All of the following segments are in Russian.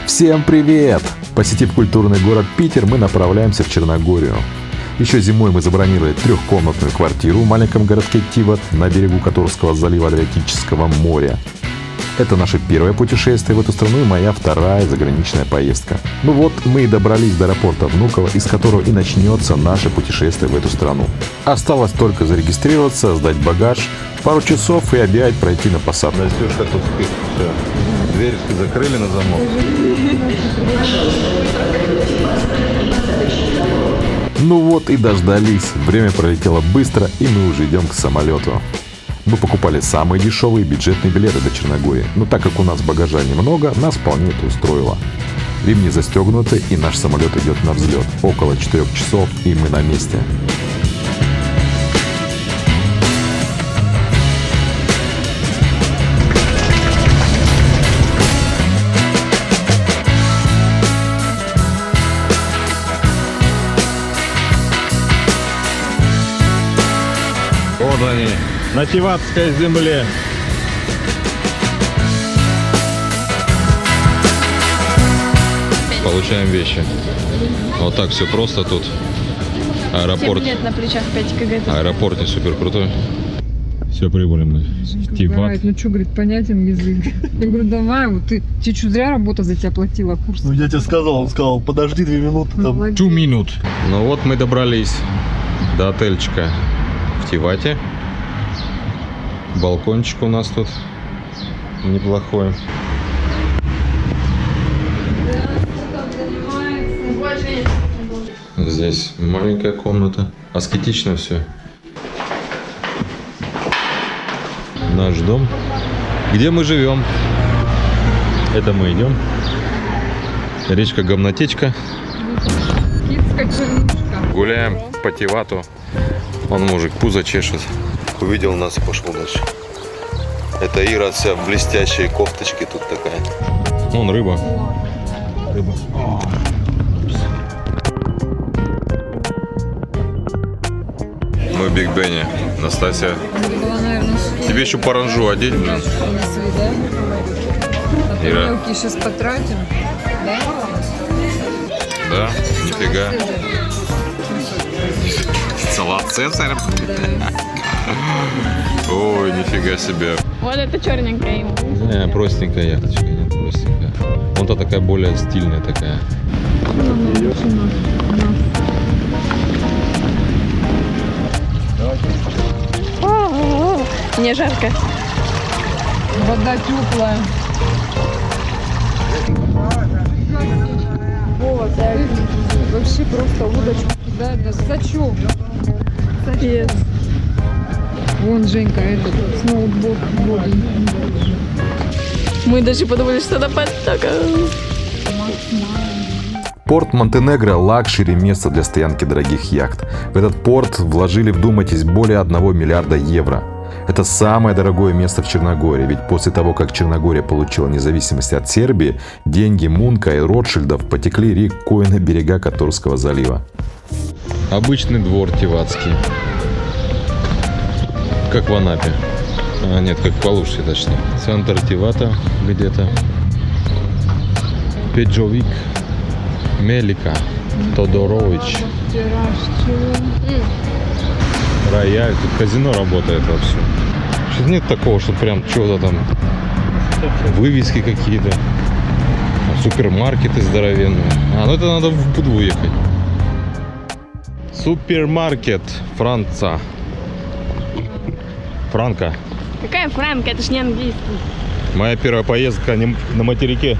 Всем привет! Посетив культурный город Питер, мы направляемся в Черногорию. Еще зимой мы забронировали трехкомнатную квартиру в маленьком городке Тивот на берегу Которского залива Адриатического моря. Это наше первое путешествие в эту страну и моя вторая заграничная поездка. Ну вот, мы и добрались до аэропорта Внуково, из которого и начнется наше путешествие в эту страну. Осталось только зарегистрироваться, сдать багаж, пару часов и опять пройти на посадку. Настюшка, тут все. Дверь закрыли на замок. Ну вот и дождались. Время пролетело быстро, и мы уже идем к самолету. Мы покупали самые дешевые бюджетные билеты до Черногории, но так как у нас багажа немного, нас вполне это устроило. Ремни застегнуты, и наш самолет идет на взлет. Около 4 часов, и мы на месте. Вот они, на Тиватской земле. Получаем вещи. Вот так все просто тут. Аэропорт. Нет на плечах 5 кг. Аэропорт не супер крутой. Все, прибыли мы. Тиват. Ну что, говорит, понятен язык. Я говорю, давай, вот тебе что, зря работа за тебя платила курс? Ну я тебе сказал, он сказал, подожди 2 минуты там. 2 минут. Ну вот мы добрались до отельчика в Тивате. Балкончик у нас тут неплохой. Здесь маленькая комната. Аскетично все. Наш дом. Где мы живем? Это мы идем. Речка Говнотечка. Китская чернушка. Гуляем по Тивату. Вон мужик пузо чешет. Увидел нас и пошел дальше. Это Ира вся в блестящей кофточке тут такая. Вон рыба. Рыба. Мы в Биг Бене. Настасья. Тебе еще паранжу одеть, блин. Ира. Мелкие сейчас потратим. Да? Да? Нифига. Салат Цезарь. Ой, нифига себе. Вот это черненькая ему. Не, простенькая яхточка, нет, простенькая. Вон-то такая более стильная такая. Мне жарко. Вода теплая. Вот, вообще просто удочку кидать, да зачем? Yes. Вон Женька, этот сноуборд. Мы даже подумали, что это подтока. Порт Монтенегро – лакшери место для стоянки дорогих яхт. В этот порт вложили, вдумайтесь, более 1 миллиарда евро. Это самое дорогое место в Черногории, ведь после того, как Черногория получила независимость от Сербии, деньги Мунка и Ротшильдов потекли рекой на берега Которского залива. Обычный двор тиватский. Как в Анапе. А, нет, как в Калуште, точнее. Центр Тивата где-то. Педжовик. Мелика. Тодорович. Рояль. Тут казино работает вовсю. Что-то нет такого, что прям что-то там. Вывески какие-то. Супермаркеты здоровенные. А, ну это надо в Будву ехать. Супермаркет Франца. Франка. Какая франка? Это ж не английский. Моя первая поездка на материке.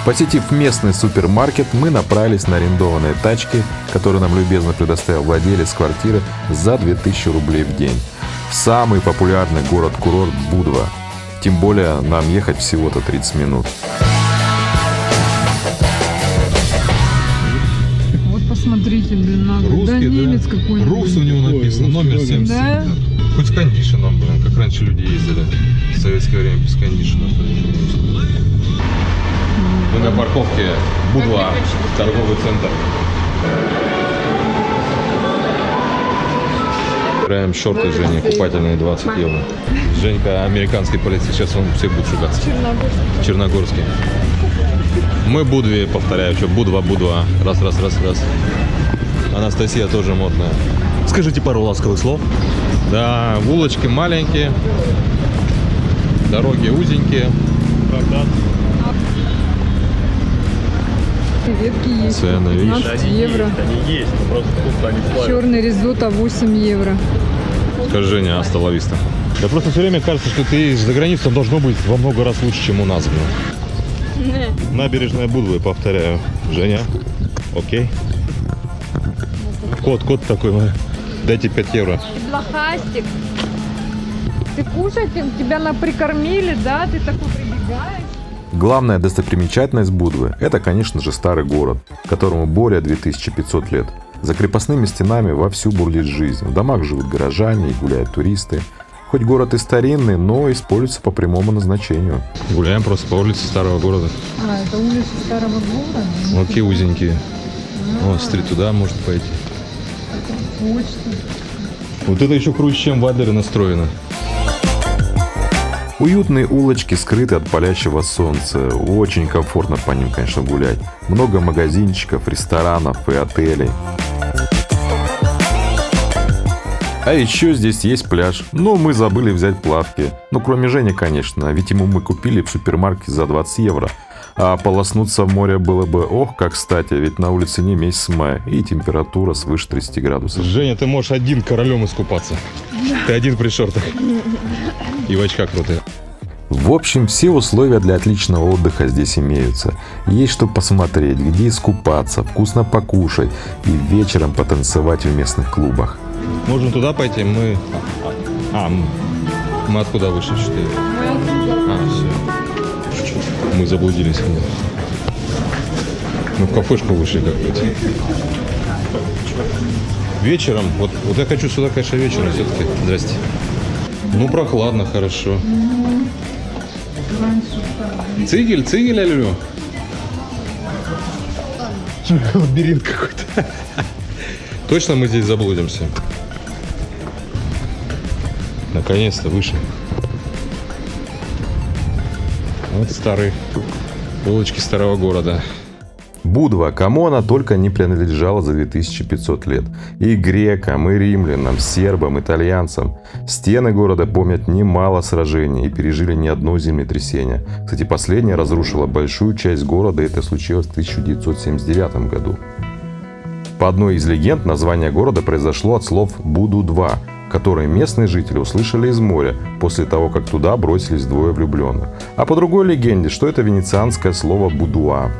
Посетив местный супермаркет, мы направились на арендованные тачки, которые нам любезно предоставил владелец квартиры за 2000 рублей в день, в самый популярный город-курорт Будва. Тем более нам ехать всего-то 30 минут. Вот посмотрите, блин, надо. Русский, да, да? немец какой-нибудь. Рус у него написано, номер 70. Да? Хоть с кондишеном, блин, как раньше люди ездили. В советское время без кондишена. Мы на парковке Будва, торговый центр. Выбираем шорты Жени, купательные 20 евро. Женька американский полицейский, сейчас он все будет шугаться. Черногорский. Мы Будви, повторяю, что Будва. Раз. Анастасия тоже модная. Скажите пару ласковых слов. Да, улочки маленькие, дороги узенькие. Ветки есть. Цены, видишь? 15 евро. Они есть, но просто вкусно они плавят. Черный ризотто 8 евро. Скажи, Женя, аста ла виста. Да просто все время кажется, что ты едешь за границу, там должно быть во много раз лучше, чем у нас, блин. Набережная Будвы, повторяю. Женя, окей. Код такой, дайте 5 евро. Блохастик. Ты кушать, тебя прикормили, да? Ты такой прибегаешь. Главная достопримечательность Будвы – это, конечно же, старый город, которому более 2500 лет. За крепостными стенами вовсю бурлит жизнь. В домах живут горожане и гуляют туристы. Хоть город и старинный, но используется по прямому назначению. Гуляем просто по улице старого города. А, это улица старого города? Вот какие узенькие. О, смотри, туда можно пойти. Почта. Вот это еще круче, чем в Адлере настроено. Уютные улочки скрыты от палящего солнца. Очень комфортно по ним, конечно, гулять. Много магазинчиков, ресторанов и отелей. А еще здесь есть пляж. Но мы забыли взять плавки. Ну, кроме Жени, конечно. Ведь ему мы купили в супермаркете за 20 евро. А полоснуться в море было бы, ох, как кстати. Ведь на улице не месяц мая. И температура свыше 30 градусов. Женя, ты можешь один королем искупаться. Ты один при шортах. И в очках крутые. В общем, все условия для отличного отдыха здесь имеются. Есть что посмотреть, где искупаться, вкусно покушать и вечером потанцевать в местных клубах. Можно туда пойти, мы откуда вышли? 4. Все. Мы заблудились. Мы в кафешку вышли какую-то. Вечером, вот я хочу сюда, конечно, вечером все-таки. Здрасте. Ну, прохладно, хорошо. Цигель, я люблю. Лабиринт какой-то. Точно мы здесь заблудимся? Наконец-то вышли. Вот старые улочки старого города. Будва, кому она только не принадлежала за 2500 лет. И грекам, и римлянам, сербам, итальянцам. Стены города помнят немало сражений и пережили не одно землетрясение. Кстати, последнее разрушило большую часть города, и это случилось в 1979 году. По одной из легенд, название города произошло от слов «Буду-2», которые местные жители услышали из моря после того, как туда бросились двое влюбленных. А по другой легенде, что это венецианское слово «будуа».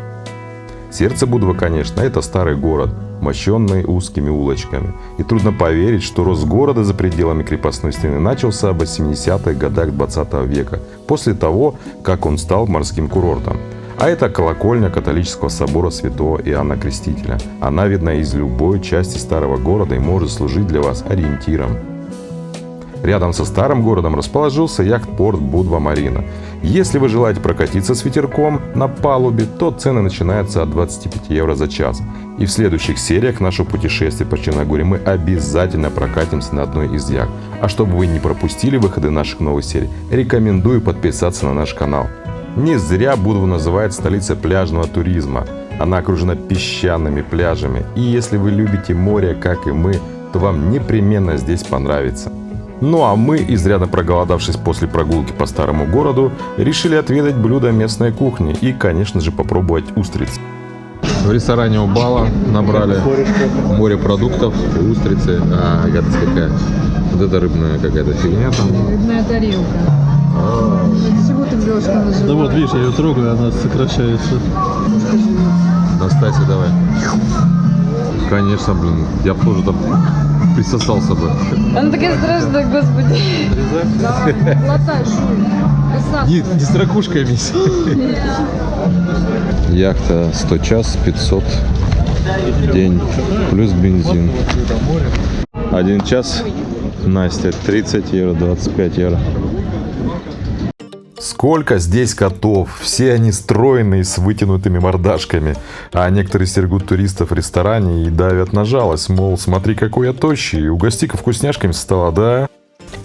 Сердце Будвы, конечно, это старый город, мощенный узкими улочками. И трудно поверить, что рост города за пределами крепостной стены начался в 80-х годах 20 века, после того, как он стал морским курортом. А это колокольня католического собора святого Иоанна Крестителя. Она видна из любой части старого города и может служить для вас ориентиром. Рядом со старым городом расположился яхт-порт Будва-Марина. Если вы желаете прокатиться с ветерком на палубе, то цены начинаются от 25 евро за час. И в следующих сериях нашего путешествия по Черногории мы обязательно прокатимся на одной из яхт. А чтобы вы не пропустили выходы наших новых серий, рекомендую подписаться на наш канал. Не зря Будву называют столицей пляжного туризма. Она окружена песчаными пляжами. И если вы любите море, как и мы, то вам непременно здесь понравится. Ну а мы, изрядно проголодавшись после прогулки по старому городу, решили отведать блюда местной кухни и, конечно же, попробовать устриц. В ресторане у Бала набрали морепродуктов, устрицы, гадость какая. Вот это рыбная какая-то фигня там. Рыбная тарелка. Всего ты взяла, что она жила? Да вот, видишь, я ее трогаю, она сокращается. Настасья, давай. Конечно, блин, я бы тоже там присосался бы. Она такая страшная, господи. Да, глотай, жуй. Не с ракушками. Яхта 100 час, 500 день, плюс бензин. 1 час, Настя, 30 евро, 25 евро. Сколько здесь котов, все они стройные, с вытянутыми мордашками, а некоторые стерегут туристов в ресторане и давят на жалость, мол, смотри, какой я тощий, угости-ка вкусняшками со стола, да?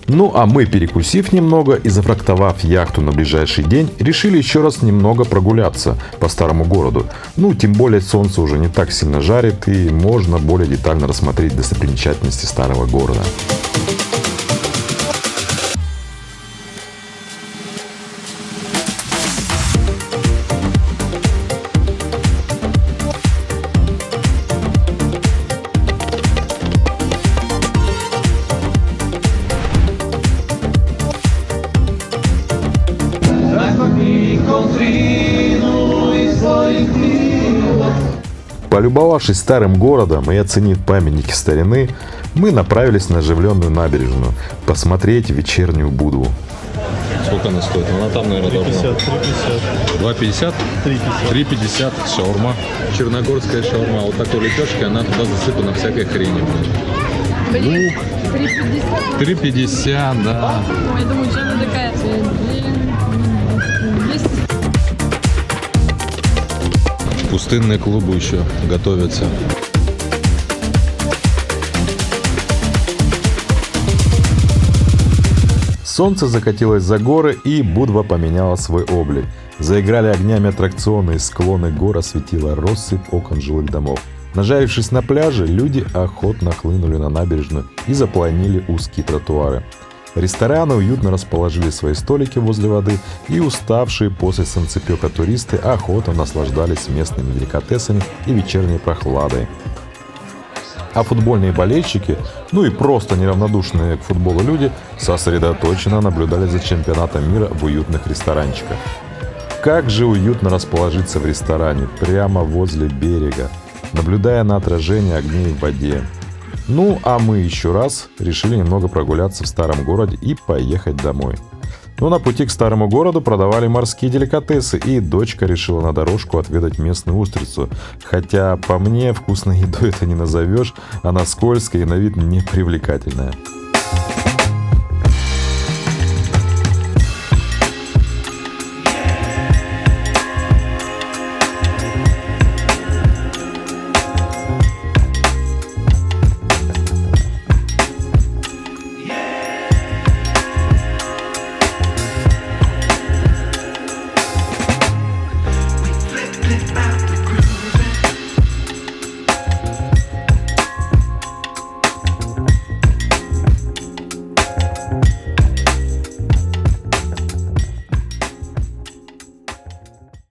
Ну а мы, перекусив немного и зафрахтовав яхту на ближайший день, решили еще раз немного прогуляться по старому городу. Ну, тем более солнце уже не так сильно жарит и можно более детально рассмотреть достопримечательности старого города. Полюбовавшись старым городом и оценив памятники старины, мы направились на оживленную набережную посмотреть вечернюю Будву. Сколько она стоит? Она там, наверное, должна. 2,50? 3,50 шаурма. Черногорская шаурма. Вот такой лепешкой, она туда засыпана всякой хренью. Блин, 3,50. 3,50, да. Ой, я думаю, что она такая. 200. Пустынные клубы еще готовятся. Солнце закатилось за горы, и Будва поменяла свой облик. Заиграли огнями аттракционы, склоны гор осветила россыпь окон жилых домов. Нажарившись на пляже, люди охотно хлынули на набережную и заполонили узкие тротуары. Рестораны уютно расположили свои столики возле воды, и уставшие после солнцепека туристы охотно наслаждались местными деликатесами и вечерней прохладой. А футбольные болельщики, ну и просто неравнодушные к футболу люди, сосредоточенно наблюдали за чемпионатом мира в уютных ресторанчиках. Как же уютно расположиться в ресторане прямо возле берега, наблюдая на отражение огней в воде. Ну, а мы еще раз решили немного прогуляться в старом городе и поехать домой. Но на пути к старому городу продавали морские деликатесы, и дочка решила на дорожку отведать местную устрицу. Хотя, по мне, вкусной едой это не назовешь, она скользкая и на вид непривлекательная.